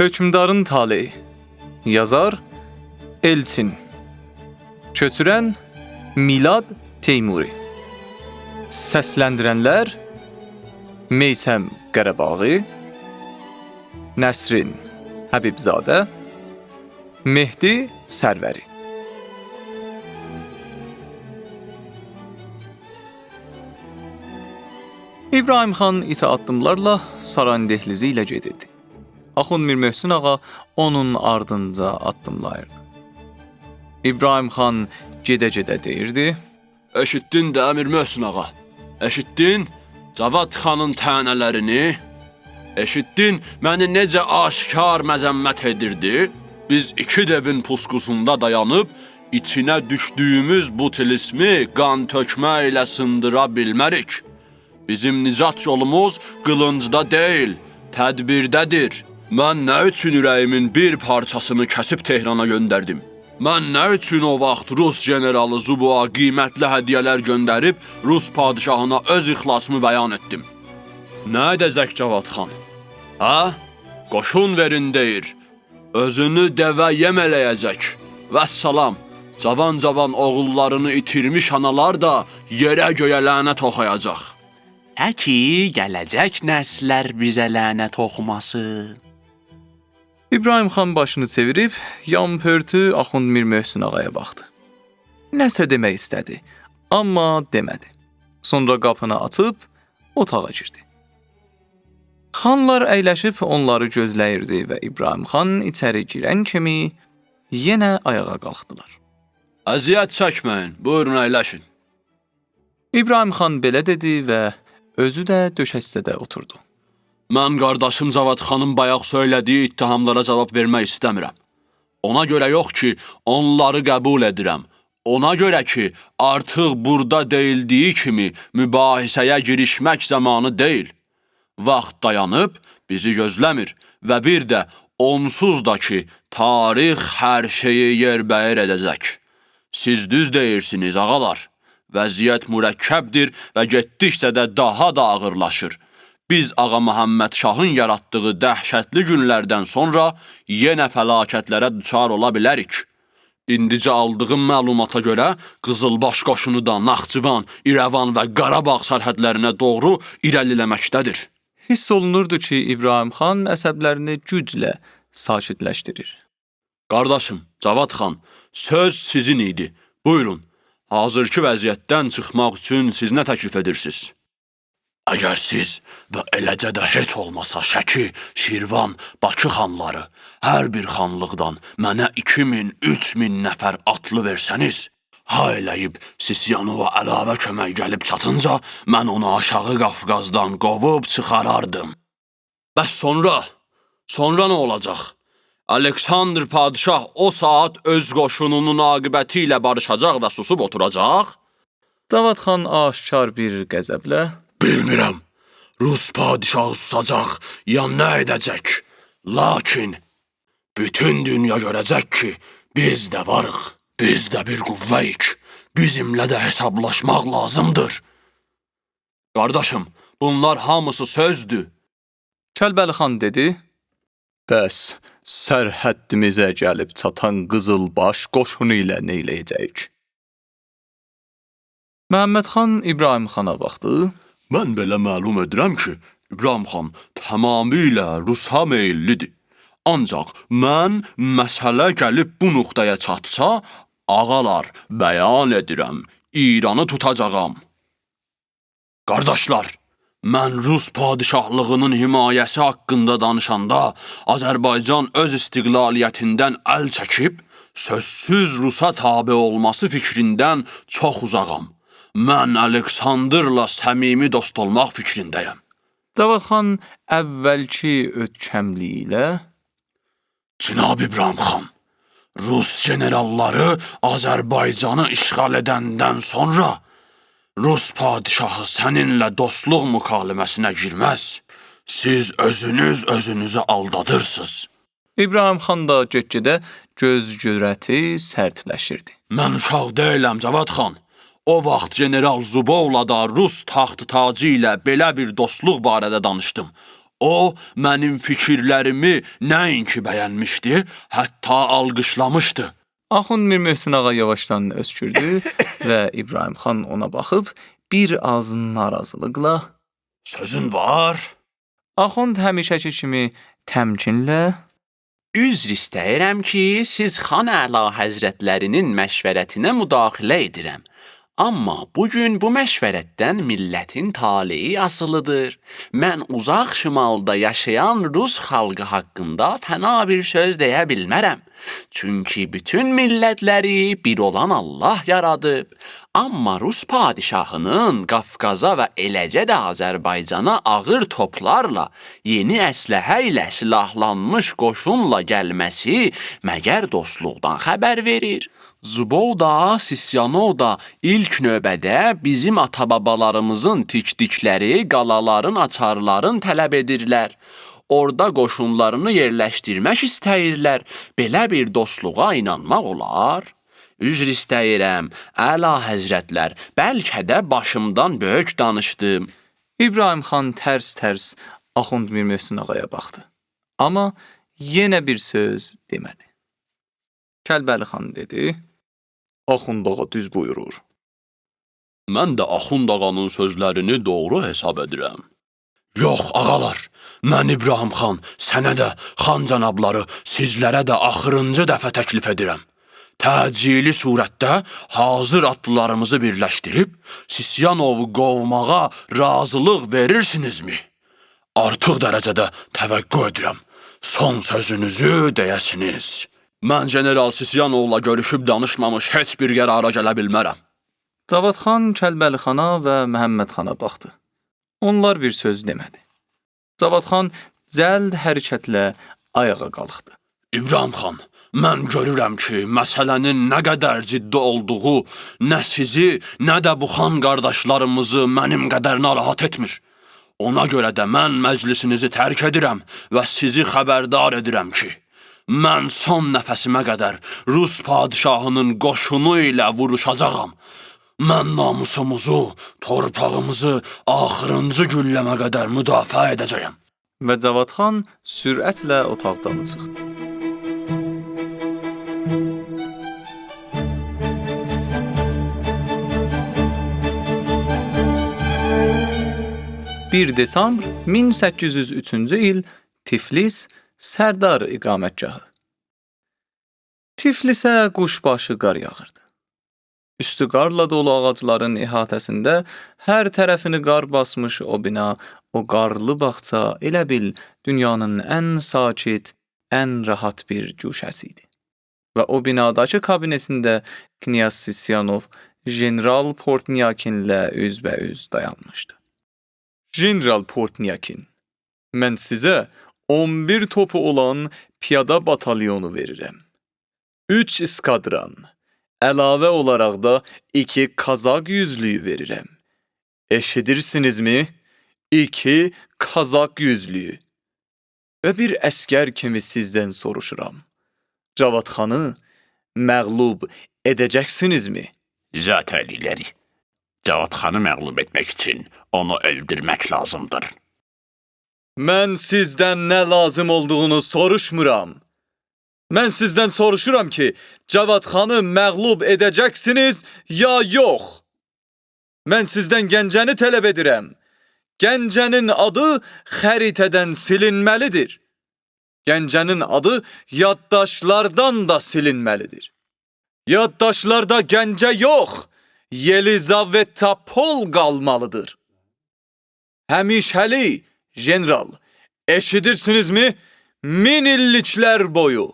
Hökmdarın taleyi. Yazar Elçin. Köçürən Milad Teymuri. Səsləndirənlər Meysəm Qərabağı, Nəsrin Həbibzadə, Mehdi Sərvəri. İbrahim xan iti addımlarla sarayın dehlizi ilə gedirdi. Axund Mir Möhsün ağa onun ardınca addımlayırdı. İbrahim xan gedə-gedə deyirdi: Eşitdin də Mir Möhsün ağa, eşitdin Cavad xanın tənələrini, eşitdin məni necə aşkar məzəmmət edirdi. Biz iki devin puskusunda dayanıb, içinə düşdüyümüz bu tilismi qan tökmə ilə sındıra bilmərik. Bizim nicat yolumuz qılıncda deyil, tədbirdədir. Mən nə üçün ürəyimin bir parçasını kəsib Tehrana göndərdim? Mən nə üçün o vaxt Rus generalı Zubua qiymətli hədiyyələr göndərib Rus padişahına öz ixlasımı bəyan etdim? Nə edəcək Cavad xan? Ha? Qoşun verin deyir. Özünü dəvə yem eləyəcək. Vəssalam. Cavan oğullarını itirmiş analar da yerə göyə lənət oxuyacaq. Təki gələcək nəslər bizə lənət oxumasın. İbrahim xan başını çevirib, yampörtü Axund Mir Möhsün ağaya baxdı. Nəsə demək istədi, amma demədi. Sonra qapını açıb otağa girdi. Xanlar əyləşib onları gözləyirdi və İbrahim xan içəri girən kimi yenə ayağa qalxdılar. Əziyyət çəkməyin, buyurun əyləşin. İbrahim xan belə dedi və özü də döşəksədə oturdu. Mən qardaşım Cavad xanın bayaq söylədiyi ittihamlara cavab vermək istəmirəm. Ona görə yox ki, onları qəbul edirəm. Ona görə ki, artıq burada deyildiyi kimi mübahisəyə girişmək zamanı deyil. Vaxt dayanıb bizi gözləmir və bir də onsuz da ki, tarix hər şeyi yerbəyər edəcək. Siz düz deyirsiniz, ağalar. Vəziyyət mürəkkəbdir və getdikcə də daha da ağırlaşır. Biz Ağa Məhəmməd Şahın yaratdığı dəhşətli günlərdən sonra yenə fəlakətlərə düçar ola bilərik. İndicə aldığım məlumata görə Qızılbaş qoşunu da Naxçıvan, İrəvan və Qarabağ sərhədlərinə doğru irəliləməkdədir. Hiss olunurdu ki, İbrahim xan əsəblərini güclə sakitləşdirir. Qardaşım, Cavad xan, söz sizin idi. Buyurun, hazırki vəziyyətdən çıxmaq üçün siz nə təklif edirsiniz? Əgər siz və eləcə də heç olmasa Şəki, Şirvan, Bakı xanları hər bir xanlıqdan mənə 2000-3000 nəfər atlı versəniz, ha eləyib Sisyanova əlavə kömək gəlib çatınca mən onu aşağı Qafqazdan qovub çıxarardım. Bəs sonra nə olacaq? Aleksandr padişah o saat öz qoşununun aqibəti ilə barışacaq və susub oturacaq? Cavad xan aşkar bir qəzəblə: Bilmirəm, Rus padişahı susacaq, ya nə edəcək? Lakin bütün dünya görəcək ki, biz də varıq, biz də bir qüvvəyik, bizimlə də hesablaşmaq lazımdır. Qardaşım, bunlar hamısı sözdür. Kəlbəli xan dedi: Bəs sərhəddimizə gəlib çatan Qızılbaş qoşunu ilə nə eləyəcəyik? Məhəmməd xan İbrahim xana baxdı. Mən belə məlum edirəm ki, İbrahim xan tamamilə Rusa meyillidir. Ancaq mən məsələ gəlib bu nöqtəyə çatsa, ağalar, bəyan edirəm, İranı tutacağam. Qardaşlar, mən Rus padişahlığının himayəsi haqqında danışanda Azərbaycan öz istiqlaliyyətindən əl çəkib, sözsüz Rusa tabe olması fikrindən çox uzağam. Mən Aleksandrla səmimi dost olmaq fikrindəyəm. Cavad xan əvvəlki ötkəmliyi ilə: Cənab İbrahim xan, Rus generalları Azərbaycanı işğal edəndən sonra Rus padişahı səninlə dostluq mükaliməsinə girməz. Siz özünüzü aldadırsınız. İbrahim xan da get-gedə göz görəti sərtləşirdi. Mən uşaq deyiləm, Cavad xan. O vaxt General Zubovla da Rus taxtı tacı ilə belə bir dostluq barədə danışdım. O, mənim fikirlərimi nəinki bəyənmişdi, hətta alqışlamışdı. Axund Mir Möhsün ağa yavaşdan öskürdü və İbrahim xan ona baxıb bir az narazılıqla Sözün var? Axund həmişəki kimi təmkinlə Üzr istəyirəm ki, siz Xan Əla Həzrətlərinin məşvərətinə müdaxilə edirəm. Amma bugün bu məşvərətdən millətin taleyi asılıdır. Mən uzaq şimalda yaşayan Rus xalqı haqqında fəna bir söz deyə bilmərəm. Çünki bütün millətləri bir olan Allah yaradıb. Amma Rus padişahının Qafqaza və eləcə də Azərbaycana ağır toplarla, yeni əsləhə ilə silahlanmış qoşunla gəlməsi məgər dostluqdan xəbər verir. Zubov da, Sisyanov da ilk növbədə bizim atababalarımızın tikdikləri qalaların açarlarını tələb edirlər. Orada qoşunlarını yerləşdirmək istəyirlər. Belə bir dostluğa inanmaq olar? Üzr istəyirəm, Əla Həzrətlər, bəlkə də başımdan böyük danışdım. İbrahim xan tərs-tərs Axund Mir Möhsün ağaya baxdı. Amma yenə bir söz demədi. Kəlbəli xan dedi: Axund ağa düz buyurur. Mən də Axund ağanın sözlərini doğru hesab edirəm. Yox, ağalar, mən İbrahim xan, sənə də, xan cənabları, sizlərə də axırıncı dəfə təklif edirəm. Təcili surətdə hazır atlılarımızı birləşdirib, Sisyanovu qovmağa razılıq verirsinizmi? Artıq dərəcədə təvəqqü edirəm. Son sözünüzü deyəsiniz. Mən General Sisyanovla görüşüb danışmamış heç bir qərara gələ bilmərəm. Cavad xan Kəlbəli xana və Məhəmməd xana baxdı. Onlar bir söz demədi. Cavad xan cəld hərəkətlə ayağa qalxdı. İbrahim xan, mən görürəm ki, məsələnin nə qədər ciddi olduğu nə sizi, nə də bu xan qardaşlarımızı mənim qədər narahat etmir. Ona görə də mən məclisinizi tərk edirəm və sizi xəbərdar edirəm ki, mən son nəfəsimə qədər Rus padişahının qoşunu ilə vuruşacağam. Mən namusumuzu, torpağımızı axırıncı gülləmə qədər müdafiə edəcəyəm. Və Cavad xan sürətlə otaqdan çıxdı. Bir Desembr 1803-cü il Tiflis Sərdar iqamətgahı. Tiflisə quşbaşı qar yağırdı. Üstü qarla dolu ağacların əhatəsində hər tərəfini qar basmış o bina, o qarlı bağça elə bil dünyanın ən sakit, ən rahat bir güşəsi idi. Və o binadakı kabinetində Knyaz Sisyanov General Portnyakinlə üzbəüz dayanmışdı. General Portnyakin, mən sizə 11 topu olan piyada batalyonu verirəm. 3 iskadran, əlavə olaraq da 2 kazak yüzlüyü verirəm. Eşidirsinizmi? 2 kazak yüzlüyü. Və bir əskər kimi sizdən soruşuram. Cavad xanı məğlub edəcəksinizmi? Zat əliləri. Cavad xanı məğlub etmək üçün onu öldürmək lazımdır. Mən sizdən nə lazım olduğunu soruşmuram. Mən sizdən soruşuram ki, Cavad xanı məğlub edəcəksiniz ya yox? Mən sizdən Gəncəni tələb edirəm. Gəncənin adı xəritədən silinməlidir. Gəncənin adı yaddaşlardan da silinməlidir. Yaddaşlarda Gəncə yox, Yelizavetapol qalmalıdır. Həmişəli, general, eşidirsinizmi? 1000 illiklər boyu.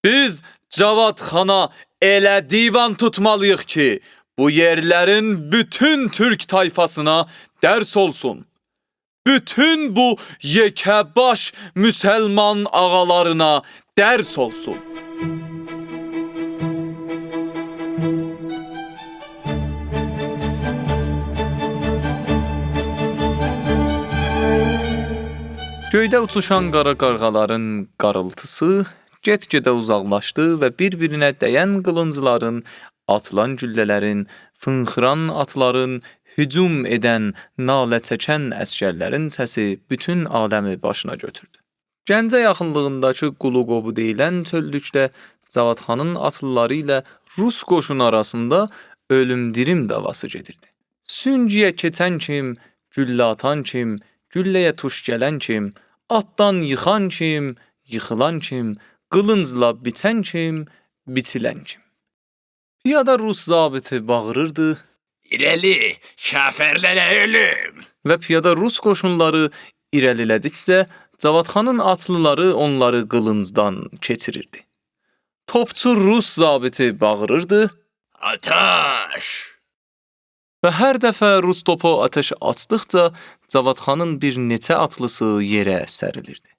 Biz Cavad xana elə divan tutmalıyıq ki, bu yerlərin bütün Türk tayfasına dərs olsun. Bütün bu yekəbaş müsəlman ağalarına dərs olsun. Göydə uçuşan qara qarğaların qarıltısı get-gedə uzaqlaşdı və bir-birinə dəyən qılıncların, atılan güllələrin, fınxıran atların, hücum edən, nalə çəkən əsgərlərin səsi bütün aləmi başına götürdü. Gəncə yaxınlığındakı Quluqobu deyilən çöllükdə Cavatxanın atlıları ilə Rus qoşunu arasında ölüm-dirim davası gedirdi. Süngüyə keçən kim, güllə atan kim, gülləyə tuş gələn kim, atdan yıxan kim, yıxılan kim, qılıncla biçən kim, biçilən kim. Piyada Rus zabiti bağırırdı İrəli, kafirlərə ölüm! və piyada Rus qoşunları irəlilədikcə Cavatxanın atlıları onları qılıncdan keçirirdi. Topçu Rus zabiti bağırırdı Ataş! və hər dəfə Rus topu ateş açdıqca Cavatxanın bir neçə atlısı yerə sərilirdi.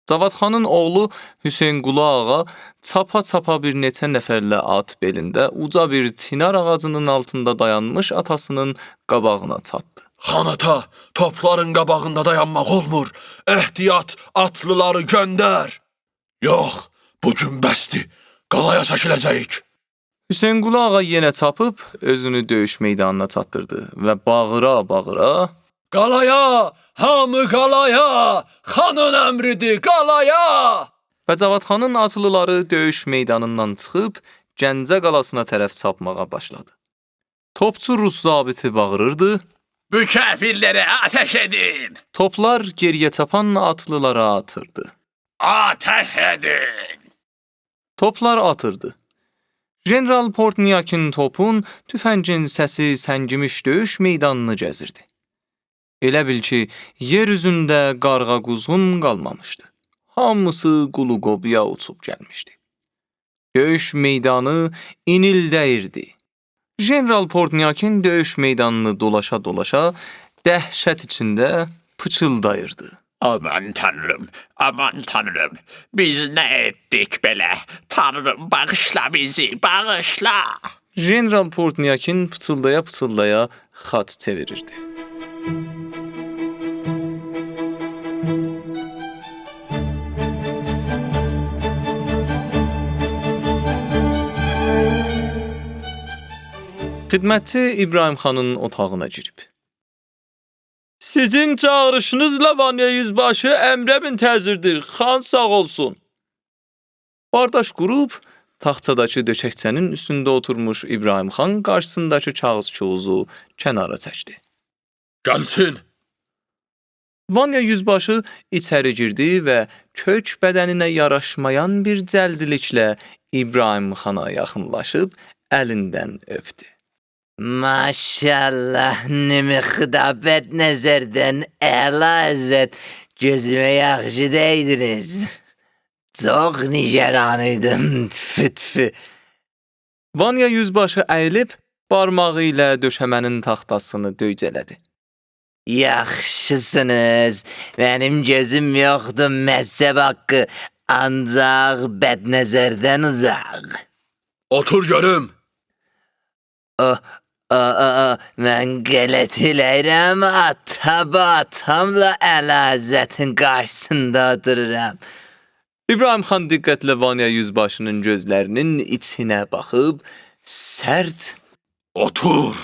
Cavatxanın oğlu Hüseynqulu ağa çapa-çapa bir neçə nəfərlə at belində uca bir çinar ağacının altında dayanmış atasının qabağına çatdı. Xanata, topların qabağında dayanmaq olmur. Ehtiyat, atlıları göndər. Yox, bugün bəsdir. Qalaya çəkiləcəyik. Hüseynqulu ağa yenə çapıb özünü döyüş meydanına çatdırdı və bağıra-bağıra Qalaya, hamı qalaya, xanın əmridir, qalaya! və Cavatxanın atlıları döyüş meydanından çıxıb Gəncə qalasına tərəf çapmağa başladı. Topçu Rus zabiti bağırırdı. Bu kafirlərə ateş edin! Toplar geriyə çapan atlılara atırdı. Ateş edin! Toplar atırdı. General Portniakin topun tüfəngin səsi səngimiş döyüş meydanını gəzirdi. Elə bil ki, yer üzündə qarğa-quzğun qalmamışdı. Hamısı Quluqobuya uçub gəlmişdi. Döyüş meydanı inildəyirdi. General Portniakin döyüş meydanını dolaşa-dolaşa dəhşət içində pıçıldayırdı. Aman tanrım, biz nə etdik belə? Tanrım, bağışla bizi, bağışla! General Portniakin pıçıldaya-pıçıldaya xat çevirirdi. Xidmətçi İbrahim xanın otağına girib. Sizin çağırışınızla Vanya yüzbaşı əmrə müntəzirdir, xan sağ olsun. Bardaş qurub, taxtadakı döşəkçənin üstündə oturmuş İbrahim xan qarşısındakı kağız çuğuzu kənara çəkdi. Gəlsin. Vanya yüzbaşı içəri girdi və kök bədəninə yaraşmayan bir cəldiliklə İbrahim xana yaxınlaşıb əlindən öpdü. Maşallah, nimi xidabət nəzərdən əla həzrət, gözümə yaxşı dəydiniz. Çox nigaran idim, tüfü. Vanya yüzbaşı əyilib, barmağı ilə döşəmənin taxtasını döycələdi. Yaxşısınız, mənim gözüm yoxdur məzəb haqqı, ancaq bəd nəzərdən uzaq. Otur görüm. Mən qələt eləyirəm, atamla əla həzrətin qarşısında otururam. İbrahim xan diqqətlə Vanya yüzbaşının gözlərinin içinə baxıb, sərt Otur.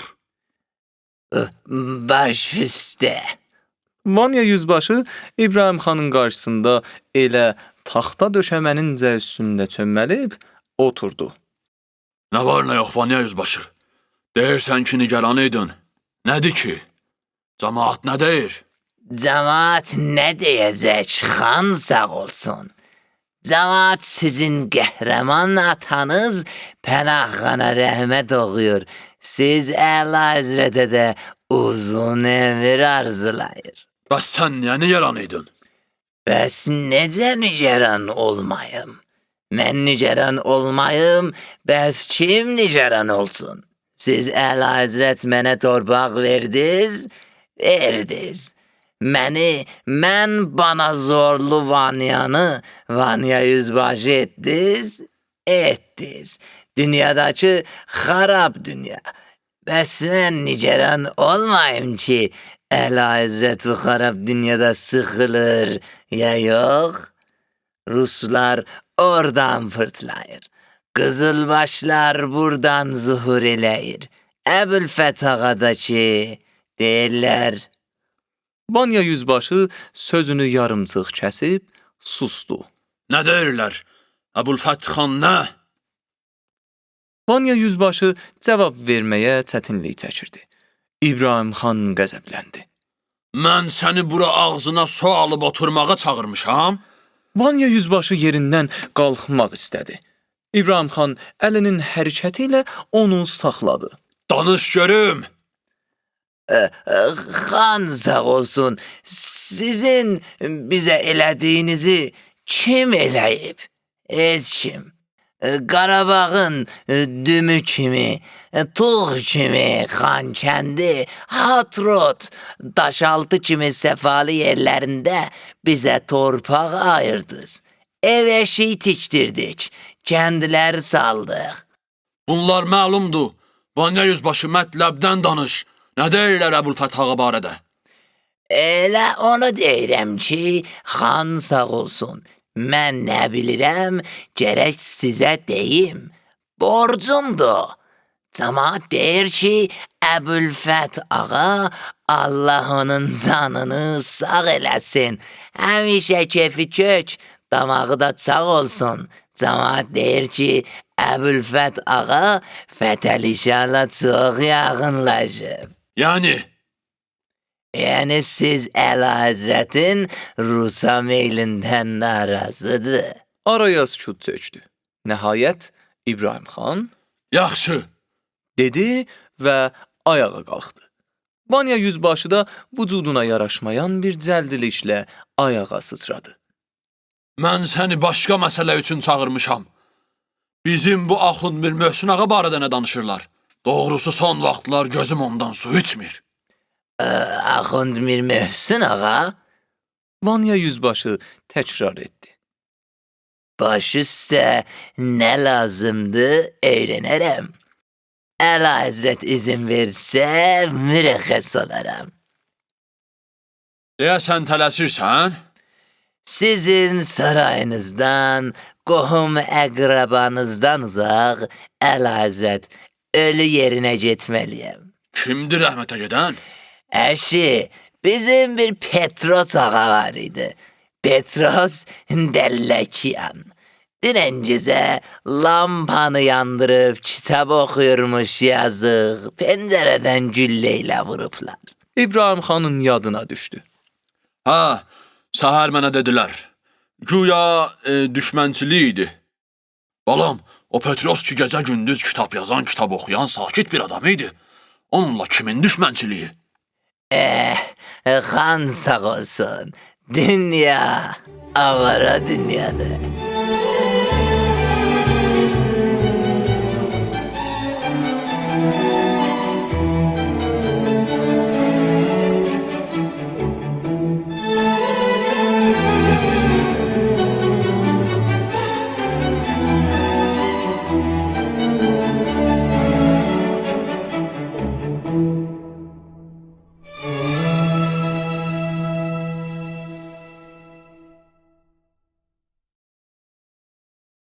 Baş üstə. Vanya yüzbaşı İbrahim xanın qarşısında elə taxta döşəmənin üstündə çömbəlib oturdu. Nə var nə yox Vanya yüzbaşı? Deyirsən ki, nigaran idin. Nədir ki? Camaat nə deyir? Camaat nə deyəcək, xan sağ olsun. Camaat sizin qəhrəman atanız Pənahxana rəhmət oxuyur. Siz əla həzrətə də uzun ömür arzulayır. Bəs sən niyə nigaran idin? Bəs necə nigaran olmayım? Mən nigaran olmayım, bəs kim nigaran olsun? Siz əla həzrət mənə torpaq verdiz. Mən bana zorlu Vanyanı Vanya yüzbaşı etdiz. Dünyadakı xarab dünya. Bəs mən nigaran olmayım ki, əla həzrət bu xarab dünyada sıxılır, ya yox? Ruslar oradan fırtlayır. Qızılbaşlar buradan zuhur eləyir. Əbülfət ağa da ki, deyirlər. Vanya yüzbaşı sözünü yarımçıq kəsib susdu. Nə deyirlər? Əbülfət xan nə? Vanya yüzbaşı cavab verməyə çətinlik çəkirdi. İbrahim xan qəzəbləndi. Mən səni bura ağzına su alıb oturmağa çağırmışam. Vanya yüzbaşı yerindən qalxmaq istədi. İbrahim xan əlinin hərəkəti ilə onu saxladı. Danış görüm. Xan sağ olsun, sizin bizə elədiyinizi kim eləyib? Heç kim. Qarabağın dümü kimi, Tuğ kimi, Xankəndi, Hatrot, Daşaltı kimi səfalı yerlərində bizə torpaq ayırdınız. Ev eşiyi tikdirdik, kəndlər saldıq. Bunlar məlumdur. Vanya yüzbaşı mətləbdən danış. Nə deyirlər Əbülfət ağa barədə? Elə onu deyirəm ki, xan sağ olsun. Mən nə bilirəm, gərək sizə deyim. Borcumdur. Camaat deyir ki, Əbülfət ağa, Allah onun canını sağ eləsin. Həmişə kefi kök, damağı da sağ olsun. Camaat deyir ki, Əbülfət ağa Fətəli Şahla çox yaxınlaşıb. Yəni siz Əlahəzrətin Rusa meylindən narazıdır. Araya sükut çökdü. Nəhayət İbrahim xan Yaxşı. dedi və ayağa qalxdı. Vanya yüzbaşı da vücuduna yaraşmayan bir cəldiliklə ayağa sıçradı. Mən səni başqa məsələ üçün çağırmışam. Bizim bu Axund Mir Möhsün ağa barədə nə danışırlar? Doğrusu son vaxtlar gözüm ondan su içmir. Axund Mir Möhsün ağa, Vanya yüzbaşı təkrar etdi. baş üstə nə lazımdır öyrənərəm. Əlahəzrət izin versə mürəxəs olaram. Deyəsən tələsirsən? Sizin sarayınızdan, qohum əqrabanızdan uzaq, Əlahəzrət, ölü yerinə getməliyəm. Kimdir rəhmətə gedən? Əşi, bizim bir Petros ağa var idi. Petros Dəlləkiyan. Dünəncizə lampanı yandırıb kitab oxuyurmuş yazıq, pəncərədən güllə ilə vurublar. İbrahim xanın yadına düşdü. Hə, səhər mənə dedilər. Güya düşmənçilik idi. Balam, o Petros ki gecə gündüz kitab yazan, kitab oxuyan sakit bir adam idi. Onunla kimin düşmənçiliyi? Xan sağ olsun. Dünya avara dünyadır.